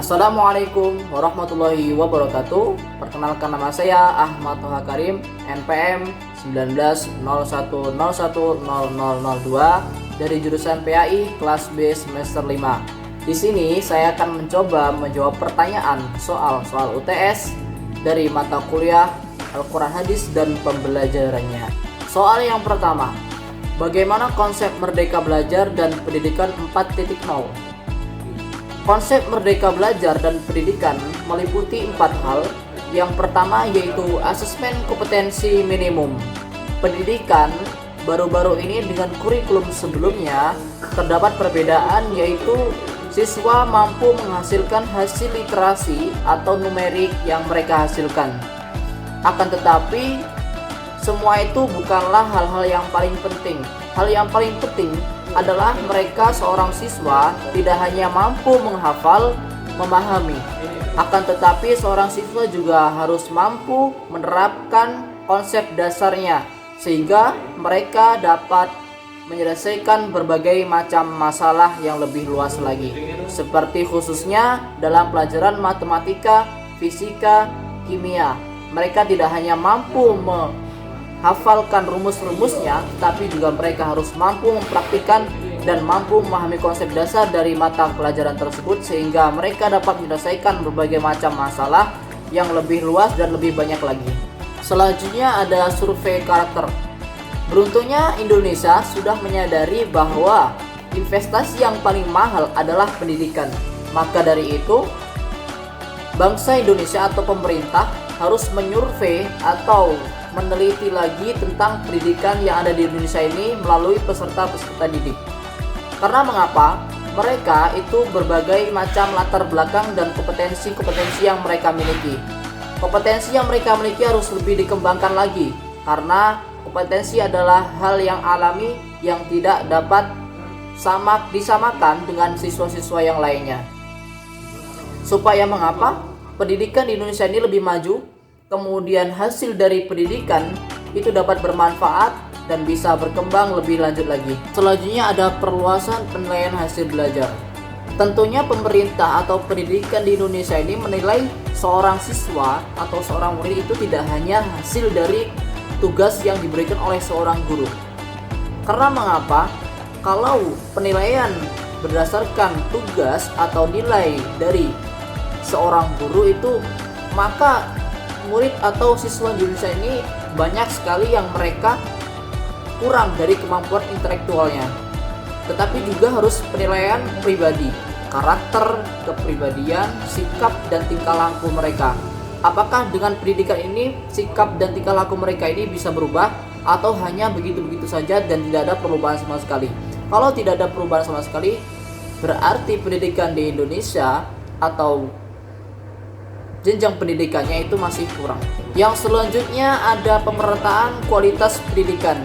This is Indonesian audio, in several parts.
Assalamualaikum warahmatullahi wabarakatuh. Perkenalkan, nama saya Ahmad Toha Karim, NPM 1901010002 dari jurusan PAI kelas B semester 5. Di sini saya akan mencoba menjawab pertanyaan soal UTS dari mata kuliah Al-Quran Hadis dan pembelajarannya. Soal yang pertama, bagaimana konsep merdeka belajar dan pendidikan 4.0? Konsep merdeka belajar dan pendidikan meliputi 4 hal. Yang pertama yaitu asesmen kompetensi minimum. Pendidikan baru-baru ini dengan kurikulum sebelumnya terdapat perbedaan, yaitu siswa mampu menghasilkan hasil literasi atau numerik yang mereka hasilkan. Akan tetapi semua itu bukanlah hal-hal yang paling penting. Hal yang paling penting adalah mereka seorang siswa tidak hanya mampu menghafal, memahami, akan tetapi seorang siswa juga harus mampu menerapkan konsep dasarnya sehingga mereka dapat menyelesaikan berbagai macam masalah yang lebih luas lagi, seperti khususnya dalam pelajaran matematika, fisika, kimia. Mereka tidak hanya mampu hafalkan rumus-rumusnya, tapi juga mereka harus mampu mempraktikkan dan mampu memahami konsep dasar dari mata pelajaran tersebut sehingga mereka dapat menyelesaikan berbagai macam masalah yang lebih luas dan lebih banyak lagi. Selanjutnya ada survei karakter. Beruntungnya Indonesia sudah menyadari bahwa investasi yang paling mahal adalah pendidikan. Maka dari itu, bangsa Indonesia atau pemerintah harus menyurvei atau meneliti lagi tentang pendidikan yang ada di Indonesia ini melalui peserta-peserta didik. Karena mengapa? Mereka itu berbagai macam latar belakang dan kompetensi-kompetensi yang mereka miliki. Kompetensi yang mereka miliki harus lebih dikembangkan lagi, karena kompetensi adalah hal yang alami yang tidak dapat disamakan dengan siswa-siswa yang lainnya. Supaya mengapa? Pendidikan di Indonesia ini lebih maju, kemudian hasil dari pendidikan itu dapat bermanfaat dan bisa berkembang lebih lanjut lagi. Selanjutnya ada perluasan penilaian hasil belajar. Tentunya pemerintah atau pendidikan di Indonesia ini menilai seorang siswa atau seorang murid itu tidak hanya hasil dari tugas yang diberikan oleh seorang guru. Karena mengapa? Kalau penilaian berdasarkan tugas atau nilai dari seorang guru itu, maka murid atau siswa di Indonesia ini banyak sekali yang mereka kurang dari kemampuan intelektualnya. Tetapi juga harus penilaian pribadi, karakter, kepribadian, sikap, dan tingkah laku mereka. Apakah dengan pendidikan ini sikap dan tingkah laku mereka ini bisa berubah atau hanya begitu-begitu saja dan tidak ada perubahan sama sekali? Kalau tidak ada perubahan sama sekali, berarti pendidikan di Indonesia atau jenjang pendidikannya itu masih kurang. Yang selanjutnya ada pemerataan kualitas pendidikan.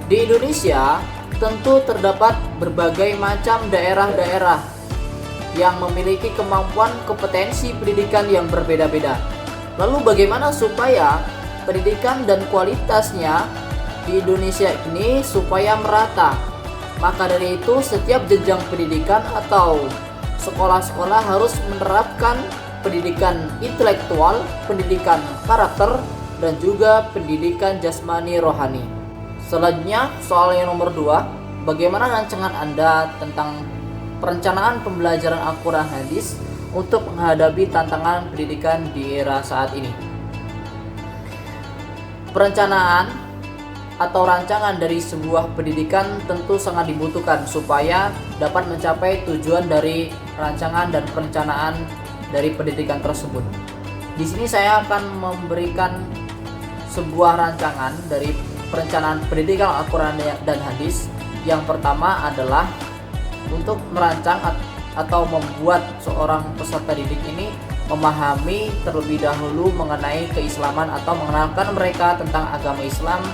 Di Indonesia tentu terdapat berbagai macam daerah-daerah yang memiliki kemampuan kompetensi pendidikan yang berbeda-beda. Lalu bagaimana supaya pendidikan dan kualitasnya di Indonesia ini supaya merata? Maka dari itu setiap jenjang pendidikan atau sekolah-sekolah harus menerapkan pendidikan intelektual, pendidikan karakter, dan juga pendidikan jasmani rohani. Selanjutnya soal yang nomor 2, bagaimana rancangan Anda tentang perencanaan pembelajaran Al-Quran Hadis untuk menghadapi tantangan pendidikan di era saat ini? Perencanaan atau rancangan dari sebuah pendidikan tentu sangat dibutuhkan supaya dapat mencapai tujuan dari rancangan dan perencanaan dari pendidikan tersebut. Di sini saya akan memberikan sebuah rancangan dari perencanaan pendidikan Al-Quran dan Hadis. Yang pertama adalah untuk merancang atau membuat seorang peserta didik ini memahami terlebih dahulu mengenai keislaman atau mengenalkan mereka tentang agama Islam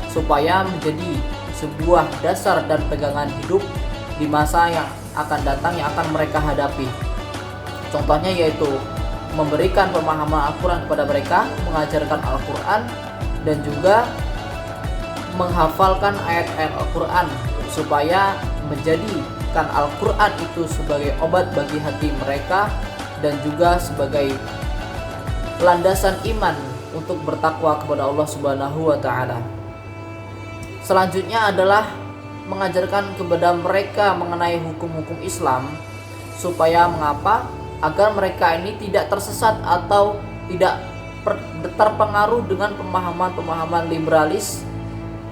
supaya menjadi sebuah dasar dan pegangan hidup di masa yang akan datang yang akan mereka hadapi. Contohnya yaitu memberikan pemahaman Al-Quran kepada mereka, mengajarkan Al-Quran, dan juga menghafalkan ayat-ayat Al-Quran supaya menjadikan Al-Quran itu sebagai obat bagi hati mereka dan juga sebagai landasan iman untuk bertakwa kepada Allah Subhanahu wa taala. Selanjutnya adalah mengajarkan kepada mereka mengenai hukum-hukum Islam, supaya mengapa? Agar mereka ini tidak tersesat atau tidak terpengaruh dengan pemahaman-pemahaman liberalis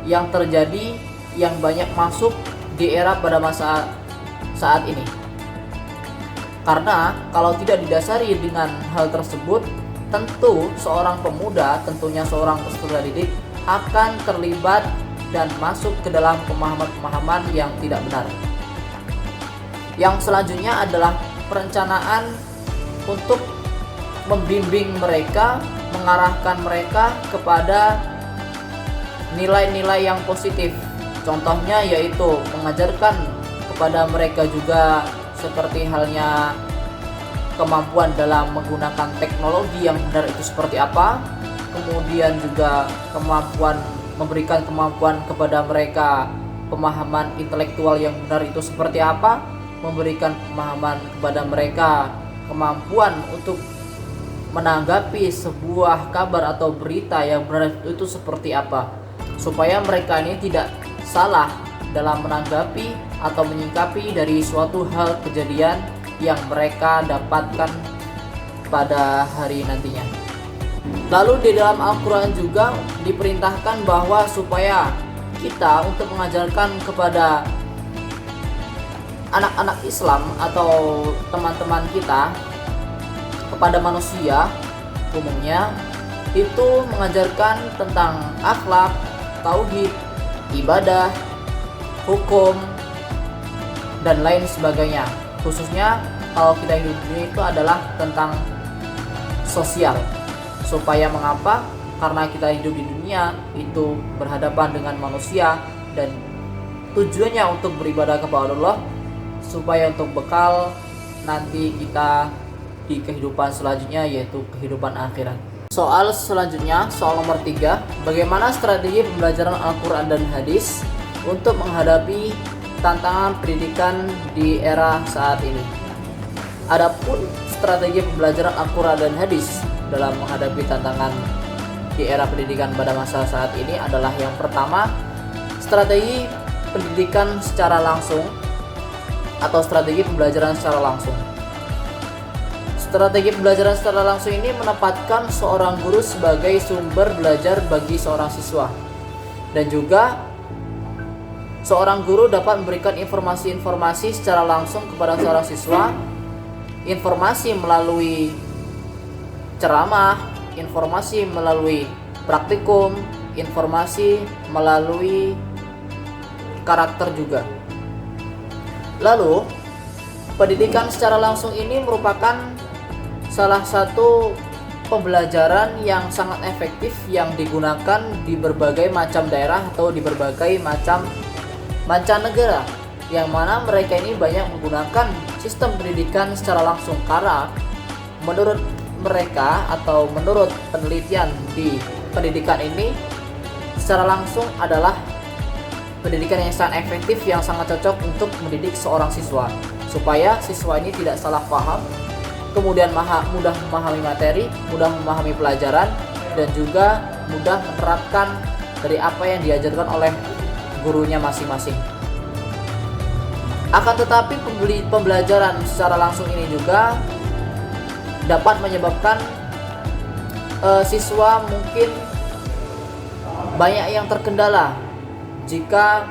yang terjadi, yang banyak masuk di era pada masa saat ini. Karena kalau tidak didasari dengan hal tersebut, tentu seorang pemuda, tentunya seorang peserta didik akan terlibat dan masuk ke dalam pemahaman-pemahaman yang tidak benar. Yang selanjutnya adalah perencanaan untuk membimbing mereka, mengarahkan mereka kepada nilai-nilai yang positif. Contohnya yaitu mengajarkan kepada mereka juga seperti halnya kemampuan dalam menggunakan teknologi yang benar itu seperti apa, kemudian juga memberikan kemampuan kepada mereka pemahaman intelektual yang benar itu seperti apa, memberikan pemahaman kepada mereka kemampuan untuk menanggapi sebuah kabar atau berita yang benar itu seperti apa, supaya mereka ini tidak salah dalam menanggapi atau menyikapi dari suatu hal kejadian yang mereka dapatkan pada hari nantinya. Lalu di dalam Al-Quran juga diperintahkan bahwa supaya kita untuk mengajarkan kepada anak-anak Islam atau teman-teman kita, kepada manusia umumnya, itu mengajarkan tentang akhlak, tauhid, ibadah, hukum, dan lain sebagainya. Khususnya kalau kita hidup di dunia itu adalah tentang sosial. Supaya mengapa? Karena kita hidup di dunia itu berhadapan dengan manusia, dan tujuannya untuk beribadah kepada Allah, supaya untuk bekal nanti kita di kehidupan selanjutnya, yaitu kehidupan akhirat. Soal selanjutnya, soal nomor 3, bagaimana strategi pembelajaran Al-Quran dan Hadis untuk menghadapi tantangan pendidikan di era saat ini. Adapun strategi pembelajaran Al-Quran dan Hadis dalam menghadapi tantangan di era pendidikan pada masa saat ini adalah yang pertama, strategi pendidikan secara langsung atau strategi pembelajaran secara langsung. Strategi pembelajaran secara langsung ini menempatkan seorang guru sebagai sumber belajar bagi seorang siswa, dan juga seorang guru dapat memberikan informasi-informasi secara langsung kepada seorang siswa, informasi melalui ceramah, informasi melalui praktikum, informasi melalui karakter juga. Lalu, pendidikan secara langsung ini merupakan salah satu pembelajaran yang sangat efektif yang digunakan di berbagai macam daerah atau di berbagai macam mancanegara, yang mana mereka ini banyak menggunakan sistem pendidikan secara langsung, karena menurut mereka atau menurut penelitian di pendidikan ini, secara langsung adalah pendidikan yang sangat efektif, yang sangat cocok untuk mendidik seorang siswa, supaya siswa ini tidak salah paham, kemudian mudah memahami materi, mudah memahami pelajaran, dan juga mudah menerapkan dari apa yang diajarkan oleh gurunya masing-masing. Akan tetapi pembelajaran secara langsung ini juga dapat menyebabkan siswa mungkin banyak yang terkendala jika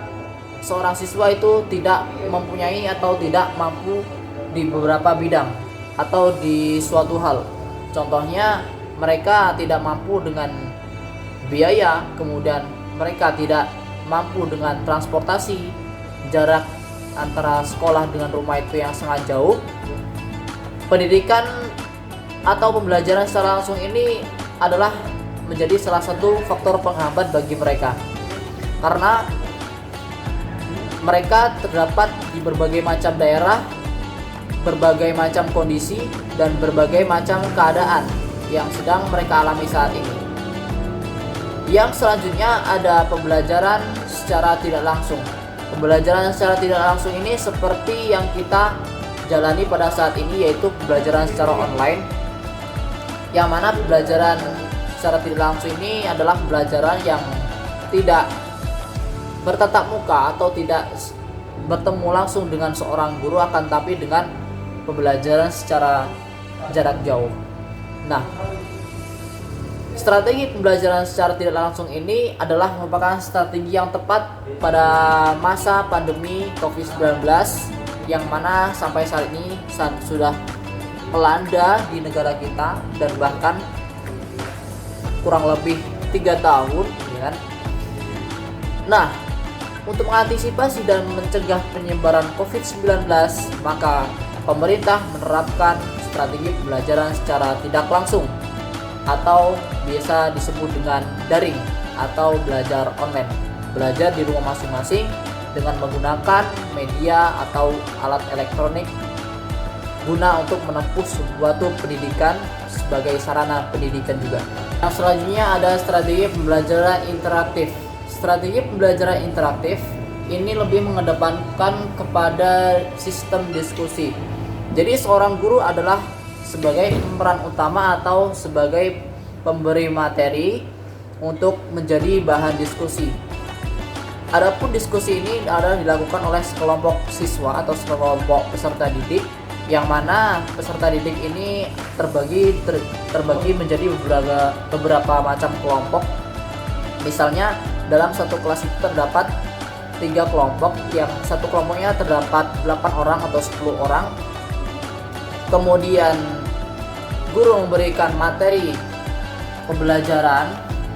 seorang siswa itu tidak mempunyai atau tidak mampu di beberapa bidang atau di suatu hal. Contohnya, mereka tidak mampu dengan biaya, kemudian mereka tidak mampu dengan transportasi, jarak antara sekolah dengan rumah itu yang sangat jauh. Pendidikan atau pembelajaran secara langsung ini adalah menjadi salah satu faktor penghambat bagi mereka, karena mereka terdapat di berbagai macam daerah, berbagai macam kondisi, dan berbagai macam keadaan yang sedang mereka alami saat ini. Yang selanjutnya ada pembelajaran secara tidak langsung. Pembelajaran secara tidak langsung ini seperti yang kita jalani pada saat ini, yaitu pembelajaran secara online, yang mana pembelajaran secara tidak langsung ini adalah pembelajaran yang tidak bertatap muka atau tidak bertemu langsung dengan seorang guru, akan tapi dengan pembelajaran secara jarak jauh. Nah, strategi pembelajaran secara tidak langsung ini adalah merupakan strategi yang tepat pada masa pandemi COVID-19, yang mana sampai saat ini sudah melanda di negara kita dan bahkan kurang lebih 3 tahun, ya kan? Nah, untuk mengantisipasi dan mencegah penyebaran COVID-19, maka pemerintah menerapkan strategi pembelajaran secara tidak langsung atau biasa disebut dengan daring atau belajar online. Belajar di rumah masing-masing dengan menggunakan media atau alat elektronik guna untuk menempuh suatu pendidikan sebagai sarana pendidikan juga. Yang selanjutnya ada strategi pembelajaran interaktif. Strategi pembelajaran interaktif ini lebih mengedepankan kepada sistem diskusi. Jadi seorang guru adalah sebagai pemeran utama atau sebagai pemberi materi untuk menjadi bahan diskusi. Adapun diskusi ini adalah dilakukan oleh sekelompok siswa atau sekelompok peserta didik, yang mana peserta didik ini terbagi menjadi beberapa macam kelompok. Misalnya dalam satu kelas itu terdapat 3 kelompok, yang satu kelompoknya terdapat 8 orang atau 10 orang. Kemudian guru memberikan materi pembelajaran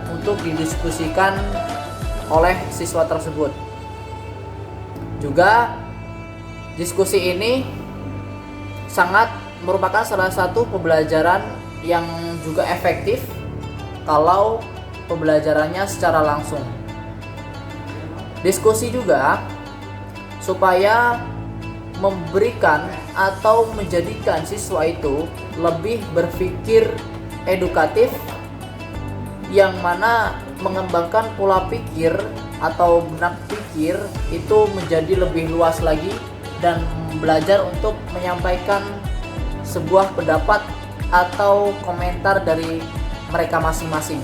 untuk didiskusikan oleh siswa tersebut. Juga diskusi ini sangat merupakan salah satu pembelajaran yang juga efektif kalau pembelajarannya secara langsung. Diskusi juga supaya memberikan atau menjadikan siswa itu lebih berpikir edukatif, yang mana mengembangkan pola pikir atau benak pikir itu menjadi lebih luas lagi, dan belajar untuk menyampaikan sebuah pendapat atau komentar dari mereka masing-masing.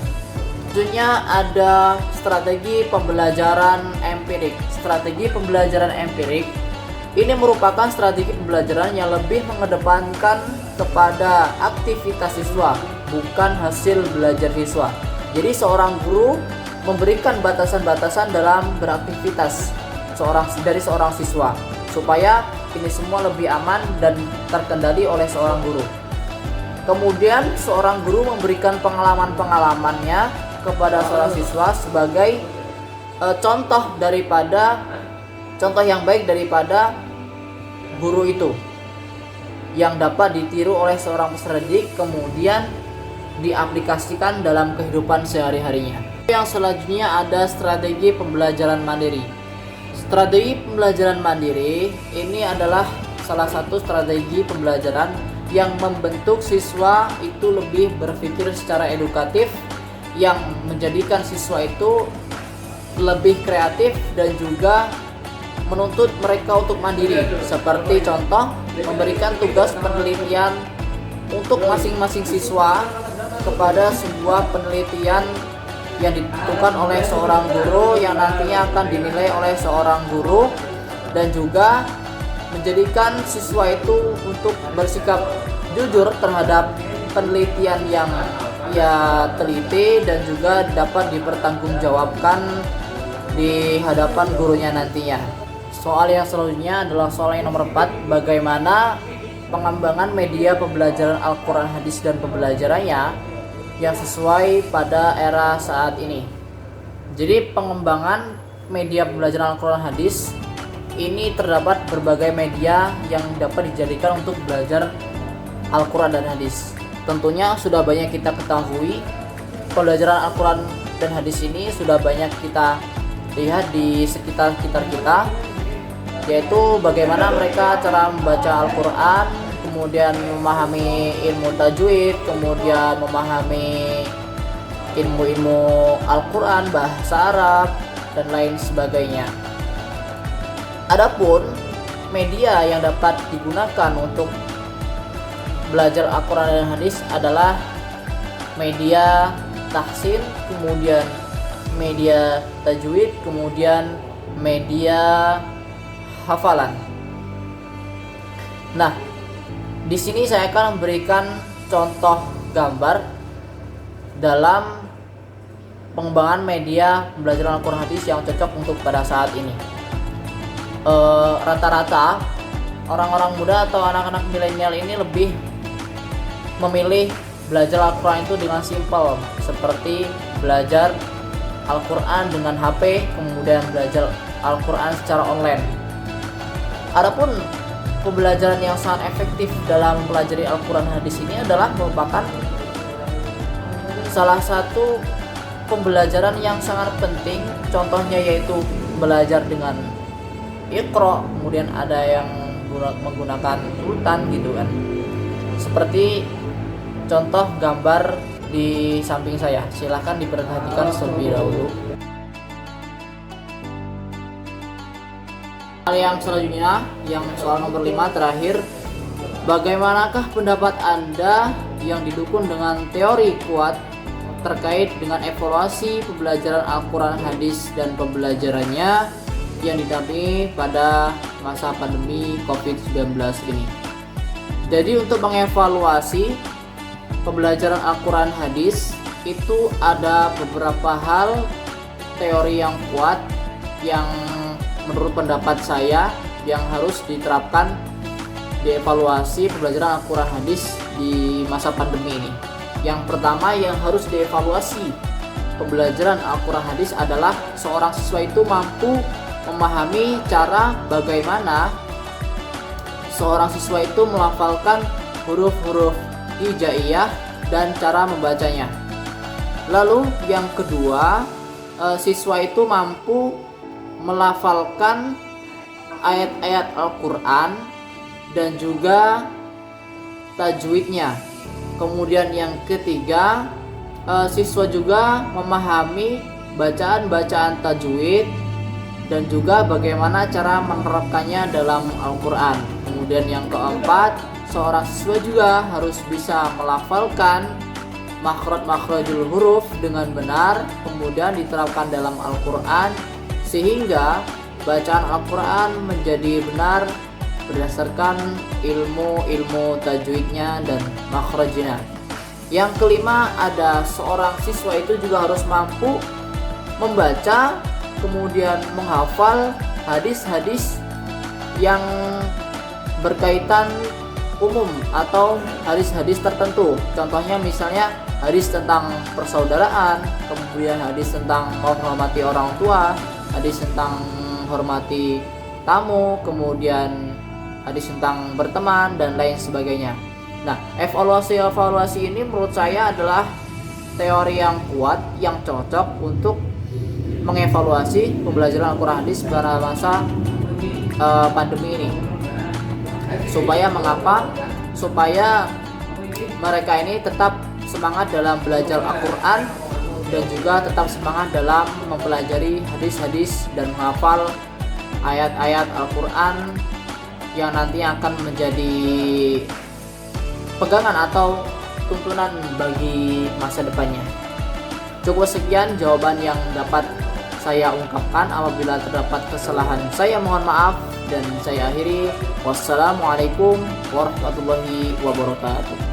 Selanjutnya ada strategi pembelajaran empirik. Strategi pembelajaran empirik ini merupakan strategi pembelajaran yang lebih mengedepankan kepada aktivitas siswa, bukan hasil belajar siswa. Jadi seorang guru memberikan batasan-batasan dalam beraktivitas dari seorang siswa, supaya ini semua lebih aman dan terkendali oleh seorang guru. Kemudian seorang guru memberikan pengalaman-pengalamannya kepada seorang siswa sebagai contoh yang baik daripada guru itu, yang dapat ditiru oleh seorang peserta didik, kemudian diaplikasikan dalam kehidupan sehari-harinya. Yang selanjutnya ada strategi pembelajaran mandiri. Strategi pembelajaran mandiri ini adalah salah satu strategi pembelajaran yang membentuk siswa itu lebih berpikir secara edukatif, yang menjadikan siswa itu lebih kreatif dan juga menuntut mereka untuk mandiri. Seperti contoh, memberikan tugas penelitian untuk masing-masing siswa kepada sebuah penelitian yang ditentukan oleh seorang guru, yang nantinya akan dinilai oleh seorang guru, dan juga menjadikan siswa itu untuk bersikap jujur terhadap penelitian yang ia teliti, dan juga dapat dipertanggungjawabkan di hadapan gurunya nantinya. Soal yang selanjutnya adalah soal yang nomor 4, bagaimana pengembangan media pembelajaran Al-Quran Hadis dan pembelajarannya yang sesuai pada era saat ini. Jadi pengembangan media pembelajaran Al-Quran Hadis ini terdapat berbagai media yang dapat dijadikan untuk belajar Al-Quran dan Hadis. Tentunya sudah banyak kita ketahui, pembelajaran Al-Quran dan Hadis ini sudah banyak kita lihat di sekitar kita, yaitu bagaimana mereka cara membaca Al-Quran, kemudian memahami ilmu tajwid, kemudian memahami ilmu-ilmu Al-Quran, bahasa Arab, dan lain sebagainya. Adapun media yang dapat digunakan untuk belajar Al-Quran dan hadis adalah media tahsin, kemudian media tajwid, kemudian media hafalan. Nah, di sini saya akan memberikan contoh gambar dalam pengembangan media pembelajaran Al-Quran hadis yang cocok untuk pada saat ini. Rata-rata orang-orang muda atau anak-anak milenial ini lebih memilih belajar Al-Quran itu dengan simpel, seperti belajar Al-Quran dengan HP, kemudian belajar Al-Quran secara online. Adapun pembelajaran yang sangat efektif dalam mempelajari Al-Quran hadis ini adalah merupakan salah satu pembelajaran yang sangat penting. Contohnya yaitu belajar dengan Iqra, kemudian ada yang menggunakan urutan gitu kan. Seperti contoh gambar di samping saya, silahkan diperhatikan terlebih dahulu. Hal yang selanjutnya, yang soal nomor 5 terakhir, bagaimanakah pendapat Anda yang didukung dengan teori kuat terkait dengan evaluasi pembelajaran Al-Quran hadis dan pembelajarannya yang didampingi pada masa pandemi COVID-19 ini? Jadi untuk mengevaluasi pembelajaran Al-Quran hadis itu ada beberapa hal teori yang kuat yang menurut pendapat saya yang harus diterapkan di evaluasi pembelajaran Al-Quran hadis di masa pandemi ini. Yang pertama yang harus dievaluasi pembelajaran Al-Quran hadis adalah seorang siswa itu mampu memahami cara bagaimana seorang siswa itu melafalkan huruf-huruf hijaiyah dan cara membacanya. Lalu yang kedua, siswa itu mampu melafalkan ayat-ayat Al-Quran dan juga tajwidnya. Kemudian yang ketiga, siswa juga memahami bacaan-bacaan tajwid dan juga bagaimana cara menerapkannya dalam Al-Quran. Kemudian yang keempat, seorang siswa juga harus bisa melafalkan makhraj-makhrajul huruf dengan benar, kemudian diterapkan dalam Al-Quran sehingga bacaan Al-Quran menjadi benar berdasarkan ilmu tajwidnya dan makhrajnya. Yang kelima, ada seorang siswa itu juga harus mampu membaca kemudian menghafal hadis-hadis yang berkaitan umum atau hadis-hadis tertentu. Contohnya misalnya hadis tentang persaudaraan, kemudian hadis tentang menghormati orang tua, hadis tentang menghormati tamu, kemudian hadis tentang berteman dan lain sebagainya. Nah, evaluasi ini menurut saya adalah teori yang kuat yang cocok untuk mengevaluasi pembelajaran Al-Quran hadis pada masa pandemi ini. Supaya mengapa? Supaya mereka ini tetap semangat dalam belajar Al-Quran dan juga tetap semangat dalam mempelajari hadis-hadis dan menghafal ayat-ayat Al-Quran yang nantinya akan menjadi pegangan atau tuntunan bagi masa depannya. Cukup sekian jawaban yang dapat saya ungkapkan. Apabila terdapat kesalahan, saya mohon maaf dan saya akhiri. Wassalamualaikum warahmatullahi wabarakatuh.